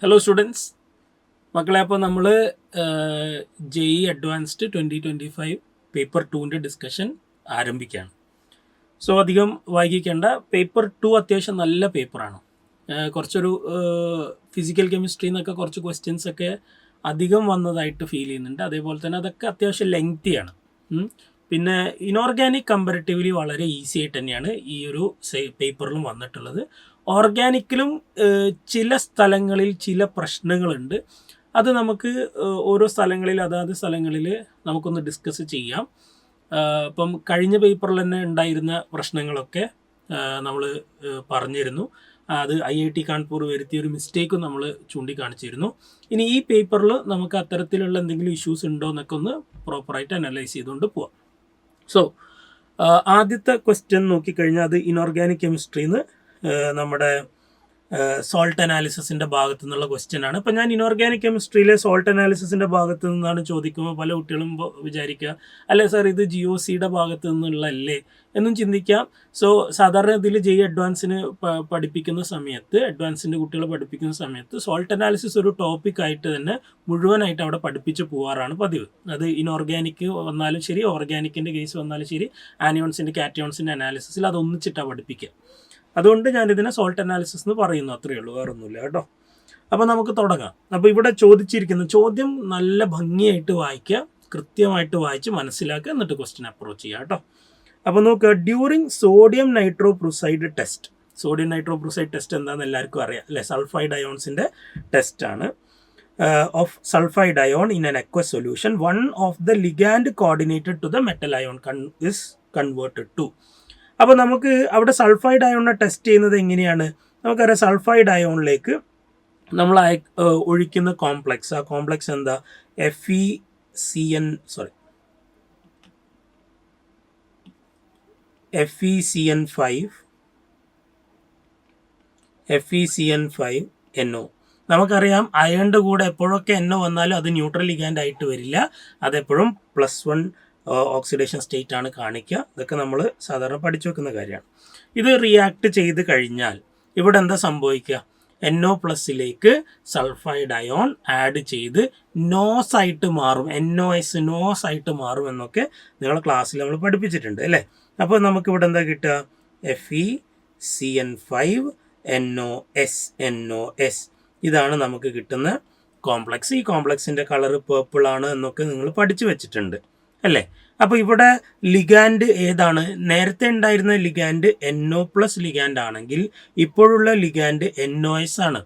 Hello students, മക്കളെ, അപ്പോൾ നമ്മൾ JEE അഡ്വാൻസ്ഡ് 2025 പേപ്പർ 2ൻ്റെ ഡിസ്കഷൻ ആരംഭിക്കുകയാണ്. സോ അധികം വൈകിക്കേണ്ട. പേപ്പർ 2 അത്യാവശ്യം നല്ല പേപ്പറാണ്. കുറച്ചൊരു ഫിസിക്കൽ കെമിസ്ട്രി എന്നൊക്കെ കുറച്ച് ക്വസ്റ്റ്യൻസ് ഒക്കെ അധികം വന്നതായിട്ട് ഫീൽ ചെയ്യുന്നുണ്ട്. അതേപോലെ തന്നെ അതൊക്കെ അത്യാവശ്യം ലെങ്തിയാണ്. പിന്നെ ഇനോർഗാനിക് കമ്പാരിറ്റീവ്ലി വളരെ ഈസി ആയിട്ട് തന്നെയാണ് ഈ ഒരു പേപ്പറിലും വന്നിട്ടുള്ളത്. ഓർഗാനിക്കിലും ചില സ്ഥലങ്ങളിൽ ചില പ്രശ്നങ്ങളുണ്ട്. അത് നമുക്ക് ഓരോ സ്ഥലങ്ങളിൽ അതാത് സ്ഥലങ്ങളിൽ നമുക്കൊന്ന് ഡിസ്കസ് ചെയ്യാം. ഇപ്പം കഴിഞ്ഞ പേപ്പറിൽ തന്നെ ഉണ്ടായിരുന്ന പ്രശ്നങ്ങളൊക്കെ നമ്മൾ പറഞ്ഞിരുന്നു. അത് IIT കാൺപൂർ വരുത്തിയൊരു മിസ്റ്റേക്കും നമ്മൾ ചൂണ്ടിക്കാണിച്ചിരുന്നു. ഇനി ഈ പേപ്പറിൽ നമുക്ക് അത്തരത്തിലുള്ള എന്തെങ്കിലും ഇഷ്യൂസ് ഉണ്ടോ എന്നൊക്കെ ഒന്ന് പ്രോപ്പറായിട്ട് അനലൈസ് ചെയ്തുകൊണ്ട് പോവാം. സോ ആദ്യത്തെ ക്വസ്റ്റ്യൻ നോക്കിക്കഴിഞ്ഞാൽ അത് ഇനോർഗാനിക് കെമിസ്ട്രിന്ന് നമ്മുടെ സോൾട്ട് അനാലിസിസിൻ്റെ ഭാഗത്തു നിന്നുള്ള ക്വസ്റ്റ്യൻ ആണ്. അപ്പോൾ ഞാൻ ഇനോർഗാനിക് കെമിസ്ട്രിയിലെ സോൾട്ട് അനാലിസിസിൻ്റെ ഭാഗത്ത് നിന്നാണ് ചോദിക്കുമ്പോൾ പല കുട്ടികളും വിചാരിക്കുക, അല്ലേ സാർ ഇത് GOCയുടെ ഭാഗത്ത് നിന്നുള്ളല്ലേ എന്നും ചിന്തിക്കാം. സോ സാധാരണ ഇതിൽ JEE അഡ്വാൻസിന് പഠിപ്പിക്കുന്ന സമയത്ത്, അഡ്വാൻസിൻ്റെ കുട്ടികളെ പഠിപ്പിക്കുന്ന സമയത്ത് സോൾട്ട് അനാലിസിസ് ഒരു ടോപ്പിക്കായിട്ട് തന്നെ മുഴുവനായിട്ട് അവിടെ പഠിപ്പിച്ച് പോകാറാണ് പതിവ്. അത് ഇനോർഗാനിക് വന്നാലും ശരി, ഓർഗാനിക്കിൻ്റെ കേസ് വന്നാലും ശരി, ആനിയോൺസിൻ്റെ കാറ്റയോൺസിൻ്റെ അനാലിസിസിൽ അതൊന്നിച്ചിട്ടാണ് പഠിപ്പിക്കുക. അതുകൊണ്ട് ഞാനിതിനെ സോൾട്ട് അനാലിസിസ് എന്ന് പറയുന്നു, അത്രയേ ഉള്ളൂ, വേറൊന്നുമില്ല കേട്ടോ. അപ്പോൾ നമുക്ക് തുടങ്ങാം. അപ്പോൾ ഇവിടെ ചോദിച്ചിരിക്കുന്ന ചോദ്യം നല്ല ഭംഗിയായിട്ട് വായിക്കുക, കൃത്യമായിട്ട് വായിച്ച് മനസ്സിലാക്കുക, എന്നിട്ട് ക്വസ്റ്റ്യൻ അപ്രോച്ച് ചെയ്യുക കേട്ടോ. അപ്പോൾ നോക്കുക, during sodium നൈട്രോപ്രൂസൈഡ് test. Sodium നൈട്രോപ്രൂസൈഡ് test എന്താണെന്ന് എല്ലാവർക്കും അറിയാം, അല്ലേ? സൾഫൈഡ് അയോൺസിൻ്റെ ടെസ്റ്റാണ്. Of sulphide ion in an aqueous solution, one of the ligand coordinated to the metal ion is converted to. അപ്പോൾ നമുക്ക് അവിടെ സൾഫൈഡ് അയോണിനെ ടെസ്റ്റ് ചെയ്യുന്നത് എങ്ങനെയാണ്? നമുക്കറിയാം, സൾഫൈഡ് അയോണിലേക്ക് നമ്മൾ ഒഴിക്കുന്ന കോംപ്ലക്സ്, ആ കോംപ്ലക്സ് എന്താ? FeCN5NO. നമുക്കറിയാം, അയണിൻ്റെ കൂടെ എപ്പോഴൊക്കെ NO വന്നാലും അത് ന്യൂട്രൽ ലിഗാൻഡ് ആയിട്ട് വരില്ല, അതെപ്പോഴും +1 ഓക്സിഡേഷൻ സ്റ്റേറ്റ് ആണ് കാണിക്കുക. ഇതൊക്കെ നമ്മൾ സാധാരണ പഠിച്ചു വെക്കുന്ന കാര്യമാണ്. ഇത് റിയാക്ട് ചെയ്ത് കഴിഞ്ഞാൽ ഇവിടെ എന്താ സംഭവിക്കുക? NO+ലേക്ക് സൾഫൈഡ് അയോൺ ആഡ് ചെയ്ത് നോസ് ആയിട്ട് മാറും, NOS നോസ് ആയിട്ട് മാറും എന്നൊക്കെ നിങ്ങളെ ക്ലാസ്സിൽ നമ്മൾ പഠിപ്പിച്ചിട്ടുണ്ട്, അല്ലേ? അപ്പോൾ നമുക്കിവിടെ എന്താ കിട്ടുക? FeCN5NOS. ഇതാണ് നമുക്ക് കിട്ടുന്ന കോംപ്ലക്സ്. ഈ കോംപ്ലക്സിൻ്റെ കളർ പേർപ്പിൾ ആണ് എന്നൊക്കെ നിങ്ങൾ പഠിച്ചു വെച്ചിട്ടുണ്ട്, അല്ലേ? അപ്പോൾ ഇവിടെ ലിഗാൻഡ് ഏതാണ്? നേരത്തെ ഉണ്ടായിരുന്ന ലിഗാൻഡ് NO+ ലിഗാൻഡ് ആണെങ്കിൽ ഇപ്പോഴുള്ള ലിഗാൻഡ് NOS ആണ്.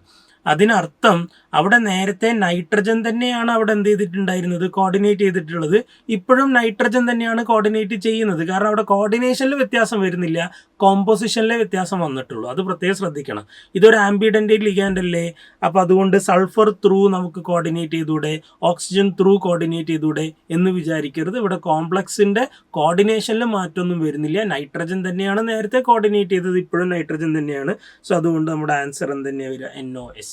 അതിനർത്ഥം അവിടെ നേരത്തെ നൈട്രജൻ തന്നെയാണ് അവിടെ എന്ത് ചെയ്തിട്ടുണ്ടായിരുന്നത്? കോർഡിനേറ്റ് ചെയ്തിട്ടുള്ളത്. ഇപ്പോഴും നൈട്രജൻ തന്നെയാണ് കോർഡിനേറ്റ് ചെയ്യുന്നത്. കാരണം അവിടെ കോർഡിനേഷനിൽ വ്യത്യാസം വരുന്നില്ല, കോമ്പോസിഷനിലെ വ്യത്യാസം വന്നിട്ടുള്ളൂ. അത് പ്രത്യേകം ശ്രദ്ധിക്കണം. ഇതൊരു ആംബിഡൻ്റ് ലിഗാൻഡ് അല്ലേ? അപ്പോൾ അതുകൊണ്ട് സൾഫർ ത്രൂ നമുക്ക് കോർഡിനേറ്റ് ചെയ്തൂടെ, ഓക്സിജൻ ത്രൂ കോർഡിനേറ്റ് ചെയ്തൂടെ എന്ന് വിചാരിക്കരുത്. ഇവിടെ കോംപ്ലക്സിൻ്റെ കോർഡിനേഷനിൽ മാറ്റമൊന്നും വരുന്നില്ല. നൈട്രജൻ തന്നെയാണ് നേരത്തെ കോർഡിനേറ്റ് ചെയ്തത്, ഇപ്പോഴും നൈട്രജൻ തന്നെയാണ്. സോ അതുകൊണ്ട് നമ്മുടെ ആൻസർ എന്ത് തന്നെയാണ് വരിക? NOS-.